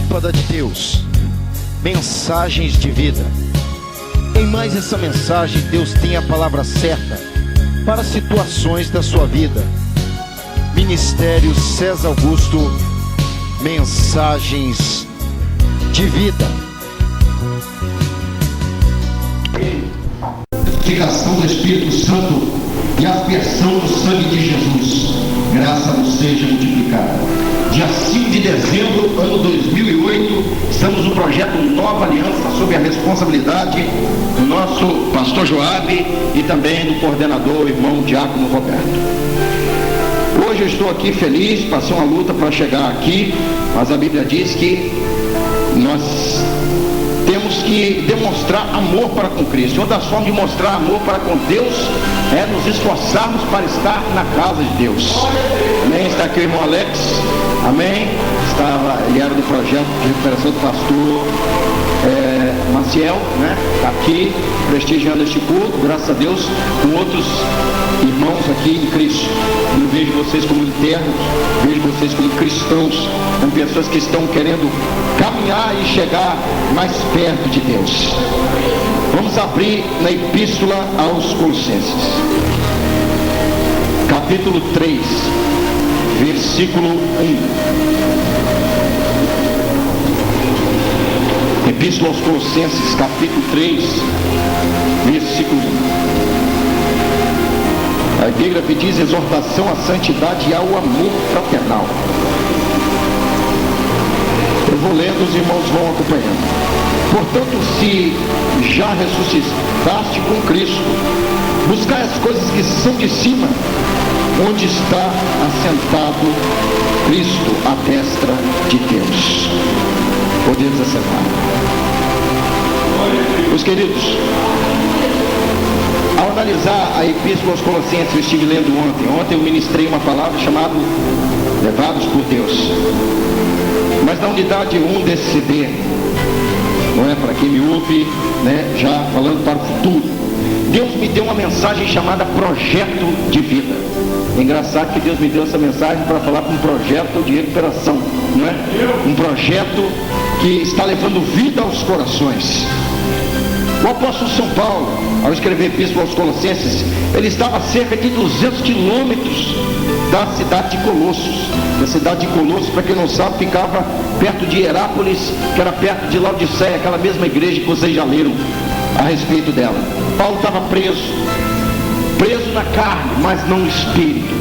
Lâmpada de Deus, mensagens de vida. Em mais essa mensagem, Deus tem a palavra certa para situações da sua vida. Ministério César Augusto, mensagens de vida. Santificação do Espírito Santo e aspersão do sangue de Jesus, graça nos seja multiplicada. Dia 5 de dezembro, ano 2008, estamos no projeto Nova Aliança, sob a responsabilidade do nosso pastor Joabe e também do coordenador, o irmão Diácono Roberto. Hoje eu estou aqui feliz, passei uma luta para chegar aqui, mas a Bíblia diz que nós temos que demonstrar amor para com Cristo. Uma das formas de mostrar amor para com Deus é nos esforçarmos para estar na casa de Deus. Amém? Está aqui o irmão Alex. Amém? Ele era do projeto de recuperação do pastor Maciel, né? Está aqui prestigiando este culto, graças a Deus, com outros irmãos aqui em Cristo. Eu vejo vocês como internos, vejo vocês como cristãos, como pessoas que estão querendo caminhar e chegar mais perto de Deus. Vamos abrir na Epístola aos Colossenses, capítulo 3, versículo 1. Epístola aos Colossenses, capítulo 3, versículo 1. A epígrafe diz: exortação à santidade e ao amor fraternal. Eu vou lendo, os irmãos vão acompanhando. Portanto, se já ressuscitaste com Cristo, buscai as coisas que são de cima, onde está assentado Cristo à destra de Deus. Podemos assentar. Meus queridos, ao analisar a Epístola aos Colossenses, eu estive lendo ontem eu ministrei uma palavra chamada Levados por Deus. Mas na unidade 1 desse CD, não é para quem me ouve, né, já falando para o futuro, Deus me deu uma mensagem chamada Projeto de Vida. É engraçado que Deus me deu essa mensagem para falar com um projeto de recuperação, não é? Um projeto que está levando vida aos corações. O apóstolo São Paulo, ao escrever Epístola aos Colossenses, ele estava a cerca de 200 quilômetros da cidade de Colossos. A cidade de Colossos, para quem não sabe, ficava perto de Hierápolis, que era perto de Laodiceia, aquela mesma igreja que vocês já leram a respeito dela. Paulo estava preso na carne, mas não no espírito.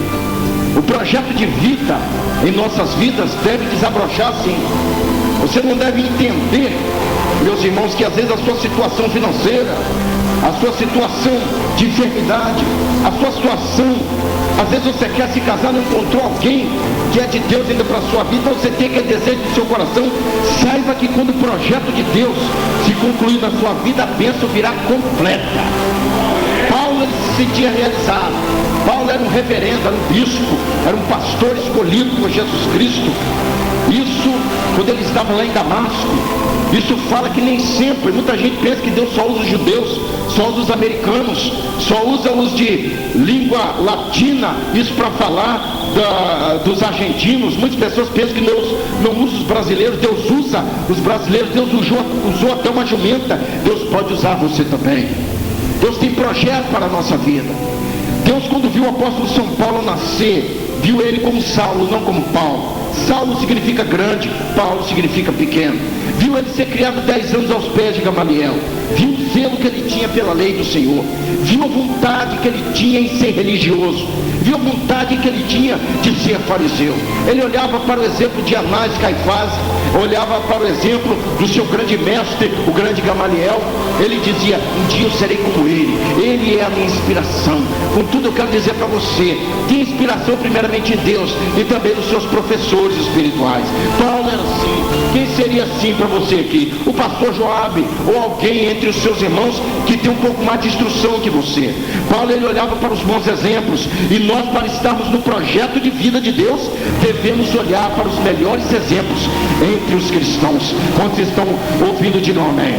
O projeto de vida em nossas vidas deve desabrochar assim. Você não deve entender, meus irmãos, que às vezes a sua situação financeira, a sua situação de enfermidade, a sua situação, às vezes você quer se casar, não encontrou alguém que é de Deus ainda para a sua vida, você tem aquele desejo do seu coração. Saiba que quando o projeto de Deus se concluir na sua vida, a bênção virá completa. Paulo, ele se sentia realizado. Paulo era um reverendo, era um bispo, era um pastor escolhido por Jesus Cristo. Isso, quando ele estava lá em Damasco, isso fala que nem sempre, muita gente pensa que Deus só usa os judeus, só usa os americanos, só usa os de língua latina, isso para falar dos argentinos. Muitas pessoas pensam que Deus não usa os brasileiros. Deus usa os brasileiros, Deus usou até uma jumenta. Deus pode usar você também. Deus tem projeto para a nossa vida. Deus, quando viu o apóstolo São Paulo nascer, viu ele como Saulo, não como Paulo. Saulo significa grande, Paulo significa pequeno. Viu ele ser criado 10 anos aos pés de Gamaliel. Viu o zelo que ele tinha pela lei do Senhor. Viu a vontade que ele tinha em ser religioso. Viu a vontade que ele tinha de ser fariseu. Ele olhava para o exemplo de Anás e Caifás, olhava para o exemplo do seu grande mestre, o grande Gamaliel. Ele dizia: um dia eu serei como ele é a minha inspiração. Contudo, eu quero dizer para você, tem inspiração primeiramente em Deus e também nos seus professores espirituais. Paulo era assim. Quem seria assim para você aqui? O pastor Joabe, ou alguém entre os seus irmãos que tem um pouco mais de instrução que você. Paulo, ele olhava para os bons exemplos, e nós, para estarmos no projeto de vida de Deus, devemos olhar para os melhores exemplos entre os cristãos. Quantos estão ouvindo, digam amém.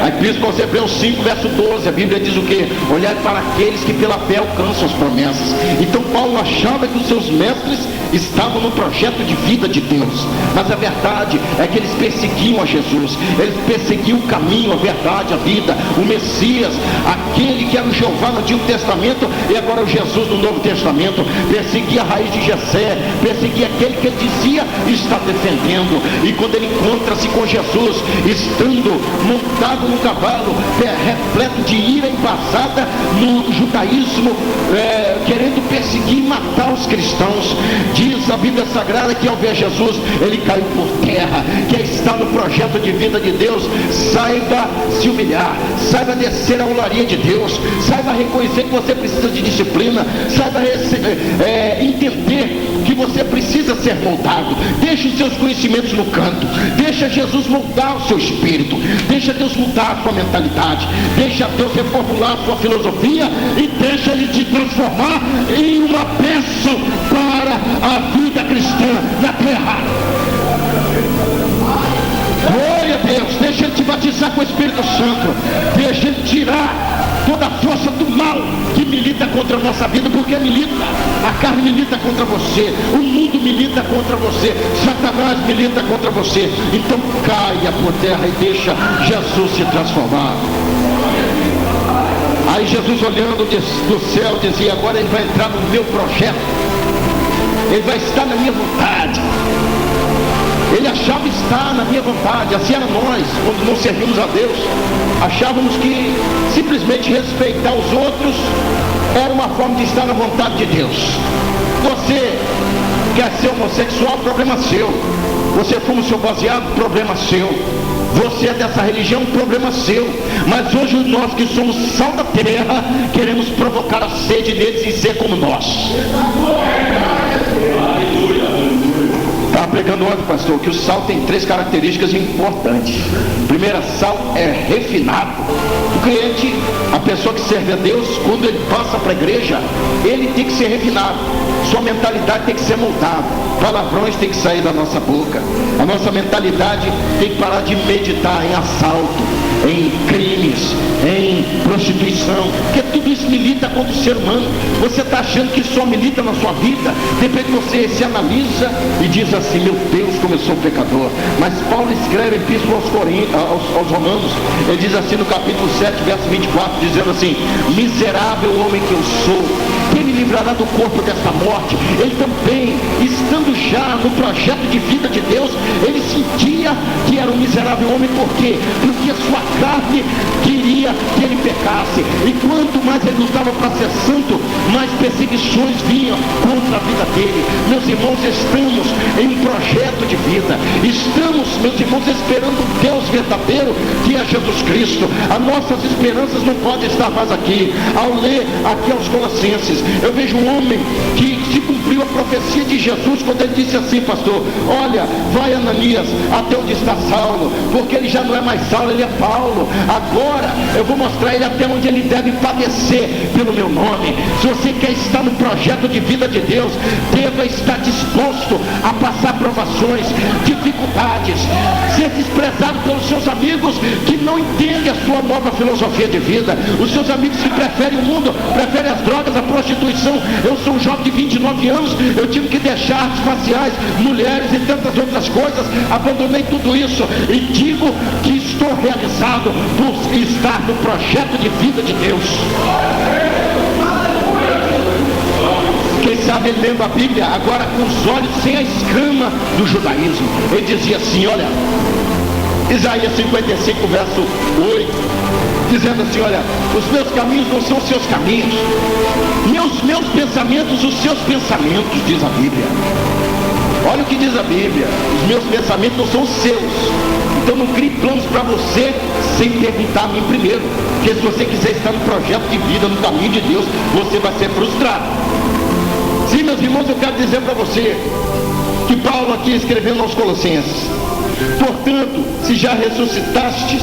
A Na Epístola aos Hebreus 5, verso 12, a Bíblia diz o quê? Olhar para aqueles que pela fé alcançam as promessas. Então Paulo achava que os seus mestres estavam no projeto de vida de Deus, mas a verdade é que eles perseguiam a Jesus, eles perseguiam o caminho, a verdade, a vida, o Messias, aquele que era o Jeová no Antigo Testamento e agora o Jesus no Novo Testamento. Perseguia a raiz de Jessé, perseguia aquele que ele dizia estar defendendo. E quando ele encontra-se com Jesus, estando montado no cavalo, repleto de ira embasada no judaísmo, querendo perseguir e matar os cristãos, diz a Bíblia Sagrada que ao ver Jesus, ele caiu por terra. Quem está no projeto de vida de Deus, saiba se humilhar, saiba descer a olaria de Deus, saiba reconhecer que você precisa de disciplina, saiba entender que você precisa ser moldado. Deixa os seus conhecimentos no canto, deixa Jesus moldar o seu espírito, deixa Deus mudar a sua mentalidade, deixa Deus reformular a sua filosofia e deixa Ele te transformar em uma bênção para a vida cristã na terra. Glória a Deus. Deixa Ele te batizar com o Espírito Santo, deixa Ele tirar toda a força do mal que milita contra a nossa vida, porque milita, a carne milita contra você, o mundo milita contra você, Satanás milita contra você. Então caia por terra e deixa Jesus se transformar. Aí Jesus, olhando do céu, dizia: agora ele vai entrar no meu projeto, ele vai estar na minha vontade. Ele achava estar na minha vontade. Assim era nós, quando não servimos a Deus. Achávamos que simplesmente respeitar os outros era uma forma de estar na vontade de Deus. Você quer ser homossexual, problema seu. Você fuma o seu baseado, problema seu. Você é dessa religião, problema seu. Mas hoje nós que somos sal da terra, queremos provocar a sede deles e ser como nós. Estava pregando ontem, pastor, que o sal tem 3 características importantes. Primeira, sal é refinado. O crente, a pessoa que serve a Deus, quando ele passa para a igreja, ele tem que ser refinado. Sua mentalidade tem que ser moldada. Palavrões tem que sair da nossa boca. A nossa mentalidade tem que parar de meditar em assalto, em crimes, em prostituição, porque tudo isso milita contra o ser humano. Você está achando que só milita na sua vida? De repente você se analisa e diz assim: meu Deus, como eu sou pecador. Mas Paulo escreve epístola aos Romanos, ele diz assim no capítulo 7, verso 24, dizendo assim: miserável homem que eu sou, quem me livrará do corpo desta morte? Ele também, estando já no projeto de vida de Deus, ele sentia que era um miserável homem. Por quê? Porque a sua carne queria que ele pecasse, e quanto mais ele lutava para ser santo, mais perseguições vinham contra a vida dele. Meus irmãos, estamos em um projeto de vida, estamos, meus irmãos, esperando o Deus verdadeiro, que é Jesus Cristo. As nossas esperanças não podem estar mais aqui. Ao ler aqui aos Colossenses, eu vejo um homem que se cumpriu a profecia de Jesus quando ele disse assim: pastor, olha, vai Ananias até onde está Saulo, porque ele já não é mais Saulo, ele é Paulo. Agora eu vou mostrar ele até onde ele deve padecer pelo meu nome. Se você quer estar no projeto de vida de Deus, deva estar disposto a passar provações, dificuldades, ser desprezado pelos seus amigos que não entendem a sua nova filosofia de vida. Os seus amigos que preferem o mundo, preferem as drogas, a prostituição. Eu sou um jovem de 29 anos, eu tive que deixar artes faciais, mulheres e tantas outras coisas. Abandonei tudo isso e digo que estou realizado por estar no projeto de vida de Deus. Quem sabe ele lendo a Bíblia agora com os olhos sem a escama do judaísmo. Ele dizia assim, olha, Isaías 55, verso 8, dizendo assim, olha, os meus caminhos não são os seus caminhos, meus pensamentos, os seus pensamentos, diz a Bíblia. Olha o que diz a Bíblia: os meus pensamentos não são os seus. Então não crie planos para você sem perguntar a mim primeiro, porque se você quiser estar no projeto de vida, no caminho de Deus, você vai ser frustrado. Sim, meus irmãos, eu quero dizer para você que Paulo aqui escrevendo aos Colossenses: portanto, se já ressuscitastes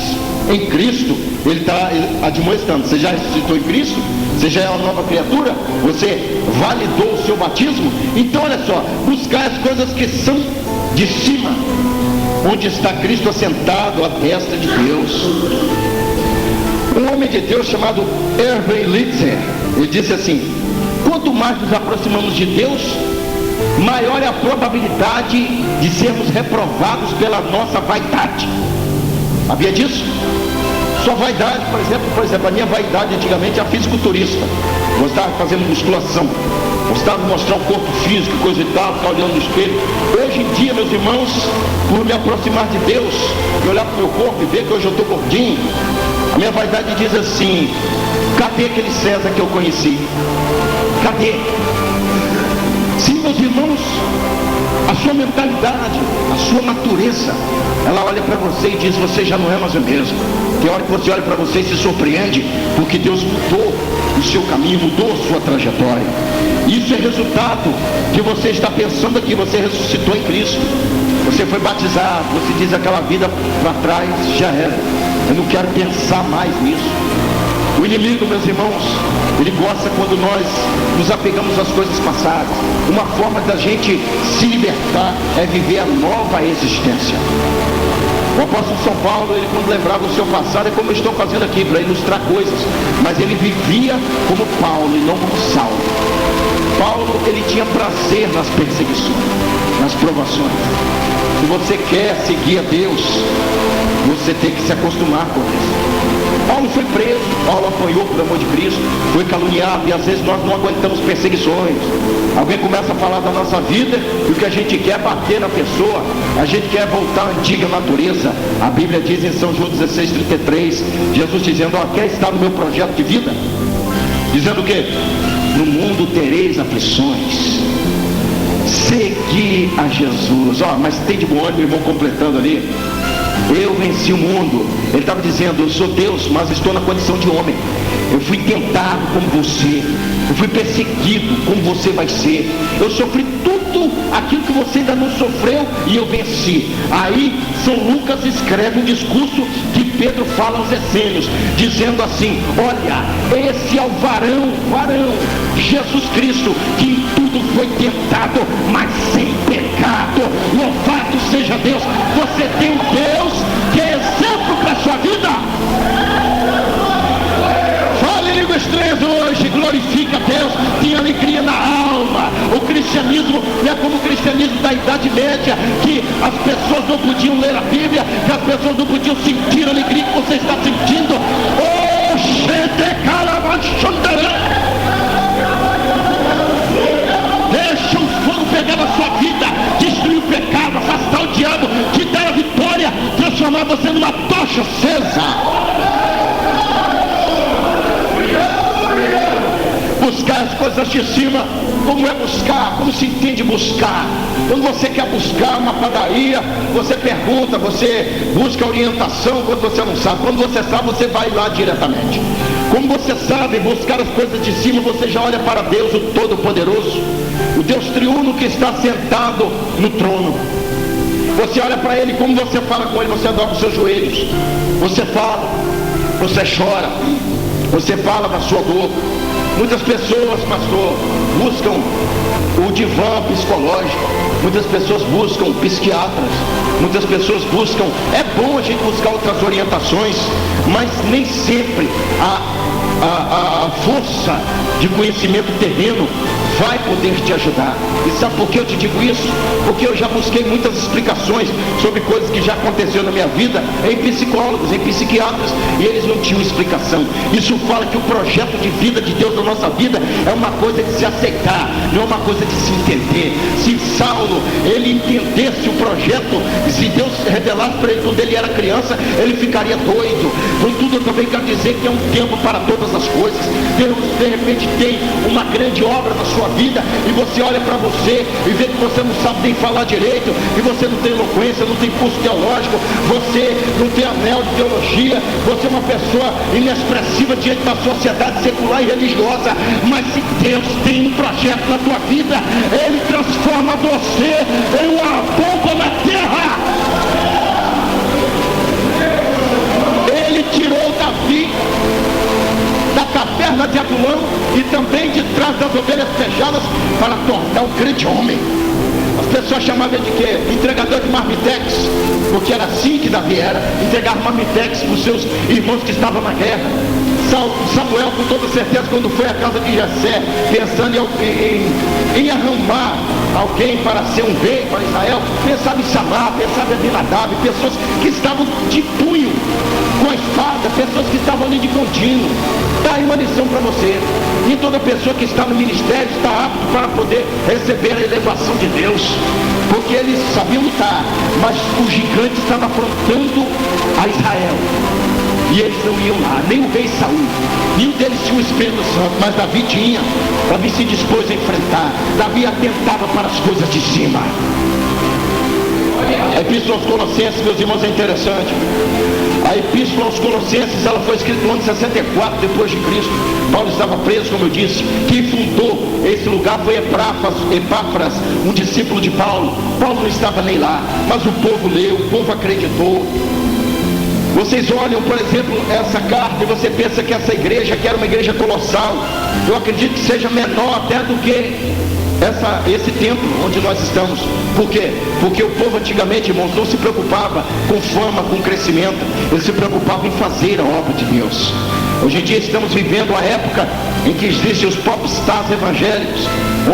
em Cristo, ele está admoestando, você já ressuscitou em Cristo? Você já é uma nova criatura? Você validou o seu batismo? Então olha só, buscar as coisas que são de cima, onde está Cristo assentado à destra de Deus. Um homem de Deus chamado Erwin Lutzer, ele disse assim: quanto mais nos aproximamos de Deus, maior é a probabilidade de sermos reprovados pela nossa vaidade. Sabia disso? Sua vaidade, por exemplo, a minha vaidade antigamente era fisiculturista. Gostava de fazer musculação, gostava de mostrar o corpo físico, coisa e tal, ficar olhando no espelho. Hoje em dia, meus irmãos, por me aproximar de Deus e olhar para o meu corpo e ver que hoje eu estou gordinho, a minha vaidade diz assim: cadê aquele César que eu conheci? Cadê? Sim, meus irmãos, a sua mentalidade, a sua natureza, ela olha para você e diz: você já não é mais o mesmo. Tem hora que você olha para você e se surpreende, porque Deus mudou o seu caminho, mudou a sua trajetória. Isso é resultado que você está pensando aqui. Você ressuscitou em Cristo, você foi batizado, você diz: aquela vida para trás já era, eu não quero pensar mais nisso. O inimigo, meus irmãos, ele gosta quando nós nos apegamos às coisas passadas. Uma forma da gente se libertar é viver a nova existência. O apóstolo São Paulo, ele quando lembrava o seu passado, é como eu estou fazendo aqui, para ilustrar coisas, mas ele vivia como Paulo e não como Saulo. Paulo, ele tinha prazer nas perseguições, nas provações. Se você quer seguir a Deus, você tem que se acostumar com isso. Paulo foi preso, Paulo apanhou por amor de Cristo, foi caluniado, e às vezes nós não aguentamos perseguições. Alguém começa a falar da nossa vida e o que a gente quer é bater na pessoa, a gente quer voltar à antiga natureza. A Bíblia diz em São João 16:33, Jesus dizendo: quer estar no meu projeto de vida? Dizendo o quê? No mundo tereis aflições, segui a Jesus. Mas tem de bom ânimo, irmão, completando ali: eu venci o mundo. Ele estava dizendo: eu sou Deus, mas estou na condição de homem. Eu fui tentado como você, eu fui perseguido como você vai ser, eu sofri tudo aquilo que você ainda não sofreu e eu venci. Aí São Lucas escreve um discurso que Pedro fala aos essênios, dizendo assim: olha, esse é o varão, Jesus Cristo, que em tudo foi tentado, mas sem pecado. Louvado seja Deus. Você tem um Deus que é exemplo para a sua vida. Fale em língua estranha hoje, glorifica a Deus, tem alegria na alma. O cristianismo não é como o cristianismo da Idade Média, que as pessoas não podiam ler a Bíblia, que as pessoas não podiam sentir a alegria que você está sentindo. Oh, deixa o fogo pegar na sua vida, destruir o pecado, afastar o diabo, te dar a vitória, transformar você numa tocha acesa. Buscar as coisas de cima. Como é buscar? Como se entende buscar? Quando você quer buscar uma padaria, você pergunta, você busca orientação quando você não sabe. Quando você sabe, você vai lá diretamente. Como você sabe buscar as coisas de cima, você já olha para Deus, o Todo-Poderoso, o Deus triuno que está sentado no trono. Você olha para Ele, como você fala com Ele, você dobra os seus joelhos, você fala, você chora, você fala da sua dor. Muitas pessoas, pastor, buscam o divã psicológico, muitas pessoas buscam psiquiatras, muitas pessoas buscam, é bom a gente buscar outras orientações, mas nem sempre a força de conhecimento terreno vai poder te ajudar. E sabe por que eu te digo isso? Porque eu já busquei muitas explicações sobre coisas que já aconteceram na minha vida em psicólogos, em psiquiatras, e eles não tinham explicação. Isso fala que o projeto de vida de Deus na nossa vida é uma coisa de se aceitar, não é uma coisa de se entender. Se Saulo, ele entendesse o projeto, se Deus revelasse para ele quando ele era criança, ele ficaria doido. Contudo, eu também quero dizer que é um tempo para todas as coisas. Deus de repente tem uma grande obra na sua vida, e você olha para você e vê que você não sabe nem falar direito, e você não tem eloquência, não tem curso teológico, você não tem anel de teologia, você é uma pessoa inexpressiva diante da sociedade secular e religiosa. Mas se Deus tem um projeto na tua vida, Ele transforma você em uma bomba na terra. Ele tirou Davi da caverna de Adulão e também de trás das ovelhas pejadas para tornar um grande homem. As pessoas chamavam ele de quê? Entregador de marmitex, porque era assim que Davi era, entregar marmitex para os seus irmãos que estavam na guerra. Samuel, com toda certeza, quando foi à casa de Jessé, pensando em arrumar alguém para ser um rei para Israel, pensava em Samar, pensava em Abinadab, pessoas que estavam de punho com a espada, pessoas que estavam ali de contínuo. Está aí uma lição para você. E toda pessoa que está no ministério está apto para poder receber a elevação de Deus, porque eles sabiam lutar, mas o gigante estava afrontando a Israel. E eles não iam lá, nem o rei Saul, nenhum deles tinha o Espírito Santo, mas Davi tinha. Davi se dispôs a enfrentar, Davi atentava para as coisas de cima. A Epístola aos Colossenses, meus irmãos, é interessante. A Epístola aos Colossenses, ela foi escrita no ano 64 depois de Cristo. Paulo estava preso, como eu disse. Quem fundou esse lugar foi Epáfras, um discípulo de Paulo. Paulo não estava nem lá, mas o povo leu, o povo acreditou. Vocês olham, por exemplo, essa carta e você pensa que essa igreja, que era uma igreja colossal, eu acredito que seja menor até do que esse templo onde nós estamos. Por quê? Porque o povo antigamente, irmãos, não se preocupava com fama, com crescimento, eles se preocupavam em fazer a obra de Deus. Hoje em dia estamos vivendo uma época em que existem os popstars evangélicos,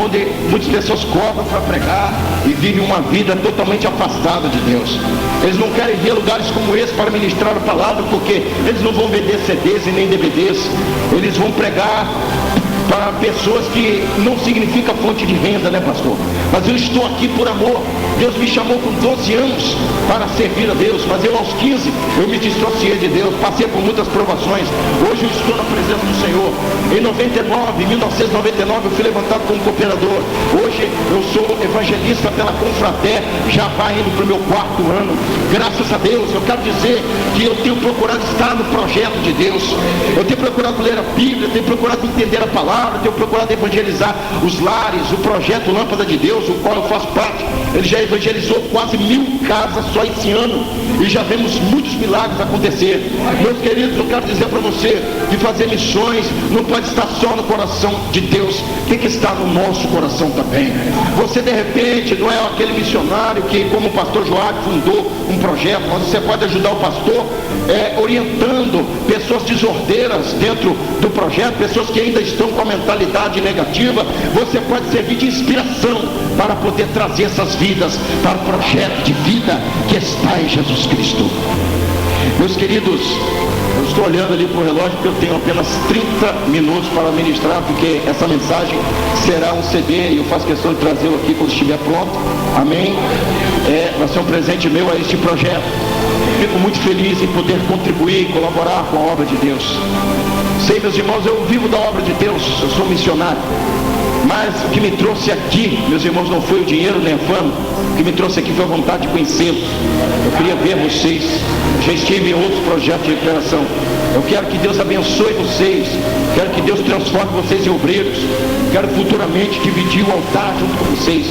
onde muitas pessoas cobram para pregar e vivem uma vida totalmente afastada de Deus. Eles não querem ver lugares como esse para ministrar a palavra, porque eles não vão vender CDs e nem DVDs. Eles vão pregar para pessoas que não significa fonte de renda, né, pastor? Mas eu estou aqui por amor. Deus me chamou com 12 anos para servir a Deus, mas eu aos 15 eu me dissociei de Deus, passei por muitas provações. Hoje eu estou na presença do Senhor. Em 1999 eu fui levantado como cooperador. Hoje eu sou evangelista pela Confrater, já vai indo para o meu 4º ano. Graças a Deus, eu quero dizer que eu tenho procurado estar no projeto de Deus. Eu tenho procurado ler a Bíblia, eu tenho procurado entender a palavra, eu tenho procurado evangelizar os lares, o projeto Lâmpada de Deus, o qual eu faço parte. Ele já evangelizou quase 1000 casas só esse ano, e já vemos muitos milagres acontecer. Meus queridos, eu quero dizer para você que fazer missões não pode estar só no coração de Deus, tem que estar no nosso coração também. Você de repente não é aquele missionário que, como o pastor Joab, fundou um projeto, mas você pode ajudar o pastor orientando pessoas desordeiras dentro do projeto, pessoas que ainda estão com a mentalidade negativa. Você pode servir de inspiração para poder trazer essas vidas para o projeto de vida que está em Jesus Cristo. Meus queridos, eu estou olhando ali para o relógio porque eu tenho apenas 30 minutos para ministrar, porque essa mensagem será um CD e eu faço questão de trazê-lo aqui quando estiver pronto. Amém? Vai ser um presente meu a este projeto. Fico muito feliz em poder contribuir e colaborar com a obra de Deus. Sei, meus irmãos, eu vivo da obra de Deus, eu sou missionário. Mas o que me trouxe aqui, meus irmãos, não foi o dinheiro nem a fama. O que me trouxe aqui foi a vontade de conhecê-los. Eu queria ver vocês. Já estive em outros projetos de recuperação. Eu quero que Deus abençoe vocês. Quero que Deus transforme vocês em obreiros. Quero futuramente dividir o altar junto com vocês.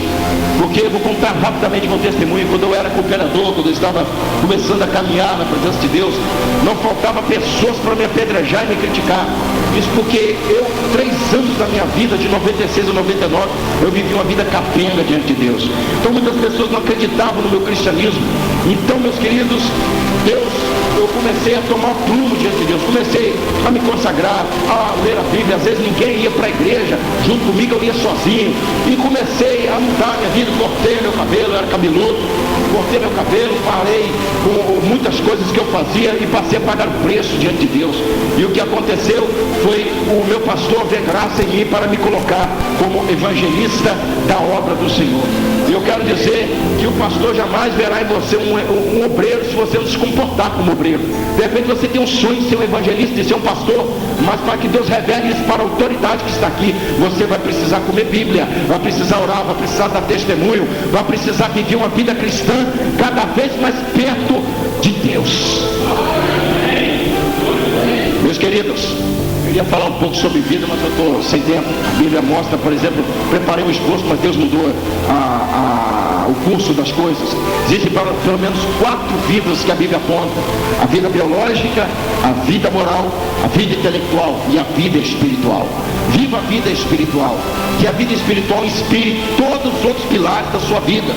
Porque eu vou contar rapidamente com testemunho. Quando eu era cooperador, quando eu estava começando a caminhar na presença de Deus, não faltava pessoas para me apedrejar e me criticar. Isso porque eu, 3 anos da minha vida, de 96 a 99, eu vivi uma vida capenga diante de Deus. Então muitas pessoas não acreditavam no meu cristianismo. Então, meus queridos, eu comecei a tomar prumo diante de Deus. Comecei a me consagrar, a ler a Bíblia. Às vezes ninguém ia para a igreja, junto comigo eu ia sozinho. E comecei a mudar minha vida. Cortei meu cabelo, eu era cabeludo. Cortei meu cabelo, parei com muitas coisas que eu fazia e passei a pagar o preço diante de Deus. E o que aconteceu foi o meu pastor ver graça em mim para me colocar como evangelista da obra do Senhor. E eu quero dizer que o pastor jamais verá em você um obreiro se você não se comportar como obreiro. De repente você tem um sonho de ser um evangelista, de ser um pastor, mas para que Deus revele isso para a autoridade que está aqui, você vai precisar comer Bíblia, vai precisar orar, vai precisar dar testemunho, vai precisar viver uma vida cristã cada vez mais perto de Deus. Meus queridos, eu ia falar um pouco sobre vida, mas eu estou sem tempo. A Bíblia mostra, por exemplo, preparei um esposo, mas Deus mudou a o curso das coisas. Existem pelo menos 4 vidas que a Bíblia aponta: a vida biológica, a vida moral, a vida intelectual e a vida espiritual. Viva a vida espiritual, que a vida espiritual inspire todos os outros pilares da sua vida.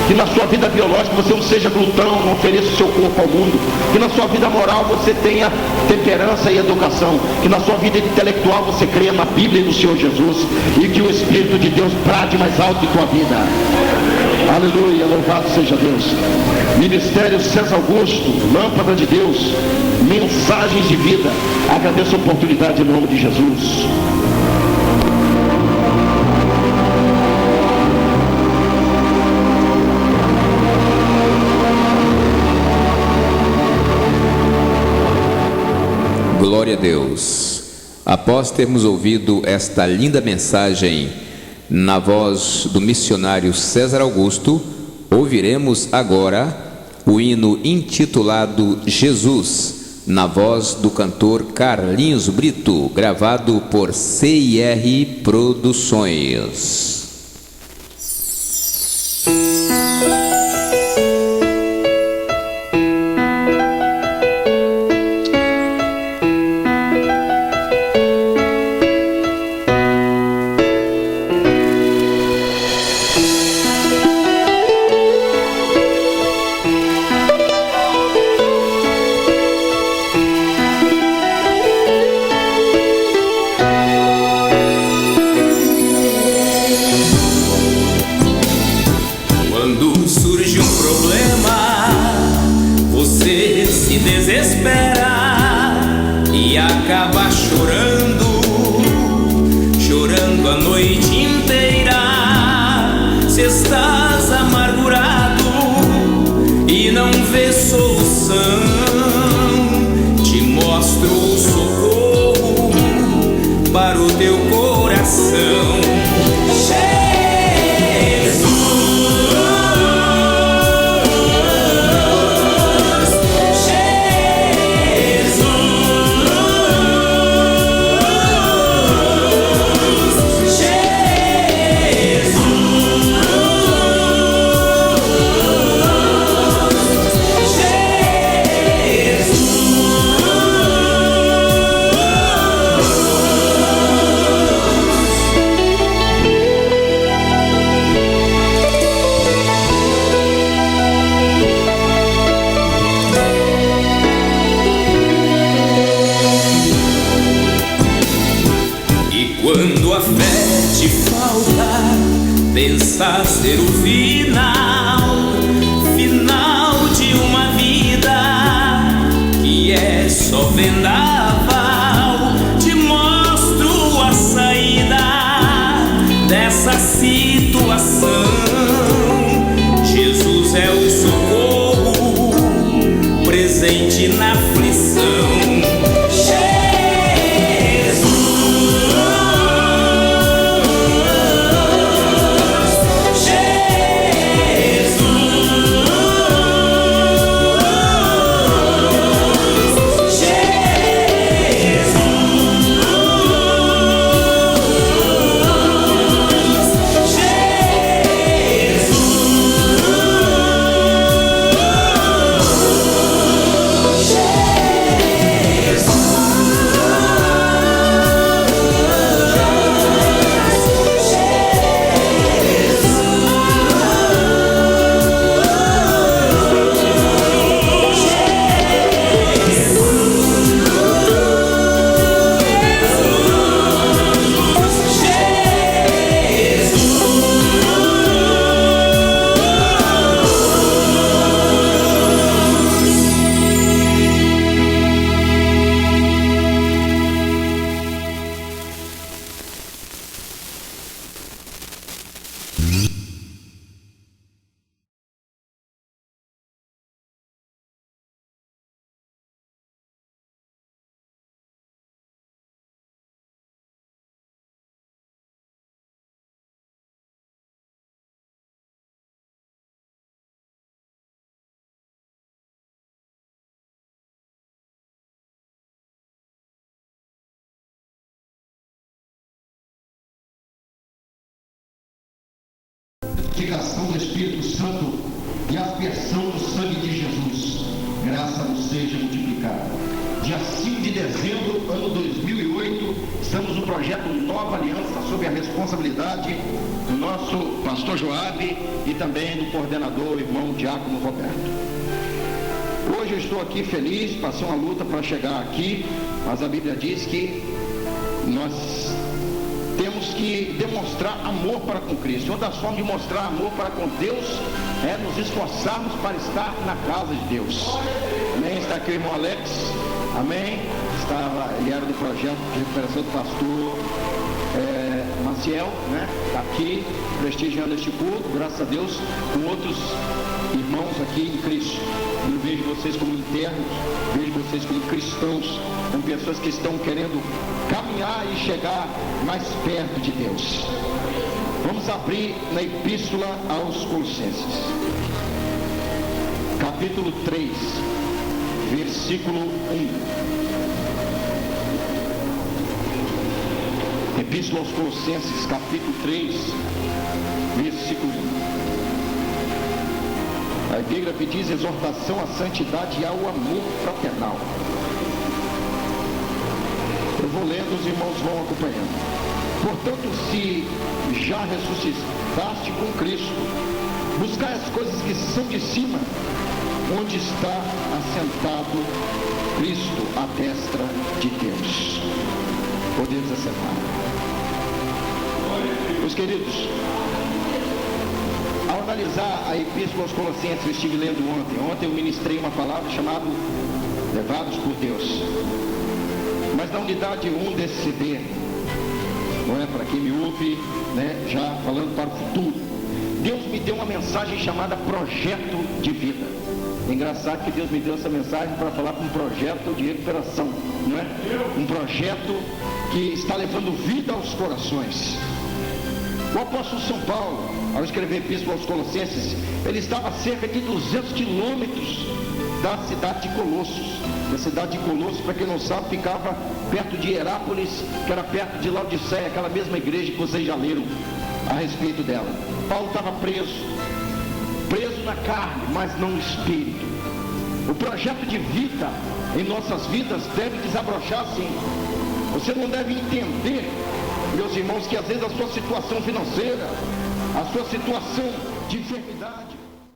Que na sua vida biológica você não seja glutão, não ofereça o seu corpo ao mundo. Que na sua vida moral você tenha temperança e educação. Que na sua vida intelectual você creia na Bíblia e no Senhor Jesus. E que o Espírito de Deus brade mais alto em tua vida. Aleluia, louvado seja Deus. Ministério César Augusto, Lâmpada de Deus, mensagens de vida. Agradeço a oportunidade em nome de Jesus. Glória a Deus. Após termos ouvido esta linda mensagem na voz do missionário César Augusto, ouviremos agora o hino intitulado Jesus, na voz do cantor Carlinhos Brito, gravado por CIR Produções. Pensa ser o final de uma vida que é só vendaval. Te mostro a saída dessa situação. Jesus é o socorro presente na aflição. testificação do Espírito Santo e a aspersão do sangue de Jesus, graça nos seja multiplicada. Dia 5 de dezembro, ano 2008, estamos no projeto Nova Aliança, sob a responsabilidade do nosso pastor Joabe e também do coordenador, o irmão Diácono Roberto. Hoje eu estou aqui feliz, passei uma luta para chegar aqui, mas a Bíblia diz que nós temos que demonstrar amor para com Cristo. Uma das formas de mostrar amor para com Deus é nos esforçarmos para estar na casa de Deus. Amém? Está aqui o irmão Alex. Amém? Ele era do projeto de recuperação do pastor Maciel, né? Está aqui prestigiando este culto, graças a Deus, com outros irmãos aqui em Cristo. Eu vejo vocês como internos, vejo vocês como cristãos, como pessoas que estão querendo caminhar e chegar mais perto de Deus. Vamos abrir na Epístola aos Colossenses, capítulo 3, versículo 1. Epístola aos Colossenses, capítulo 3, versículo 1. A epígrafe diz: exortação à santidade e ao amor fraternal. Eu vou lendo, os irmãos vão acompanhando. Portanto, se já ressuscitaste com Cristo, buscai as coisas que são de cima, onde está assentado Cristo à destra de Deus. Podemos assentar. Meus queridos, ao analisar a Epístola aos Colossenses, eu estive lendo ontem eu ministrei uma palavra chamada Levados por Deus. Mas na unidade 1 desse CD, não é para quem me ouve, né, já falando para o futuro, Deus me deu uma mensagem chamada Projeto de Vida. É engraçado que Deus me deu essa mensagem para falar com um projeto de recuperação, não é? Um projeto que está levando vida aos corações. O apóstolo São Paulo, ao escrever a Epístola aos Colossenses, ele estava a cerca de 200 quilômetros da cidade de Colossos. A cidade de Colossos, para quem não sabe, ficava perto de Herápolis, que era perto de Laodiceia, aquela mesma igreja que vocês já leram a respeito dela. Paulo estava preso na carne, mas não no espírito. O projeto de vida em nossas vidas deve desabrochar assim. Você não deve entender, meus irmãos, que às vezes a sua situação financeira, a sua situação de enfermidade,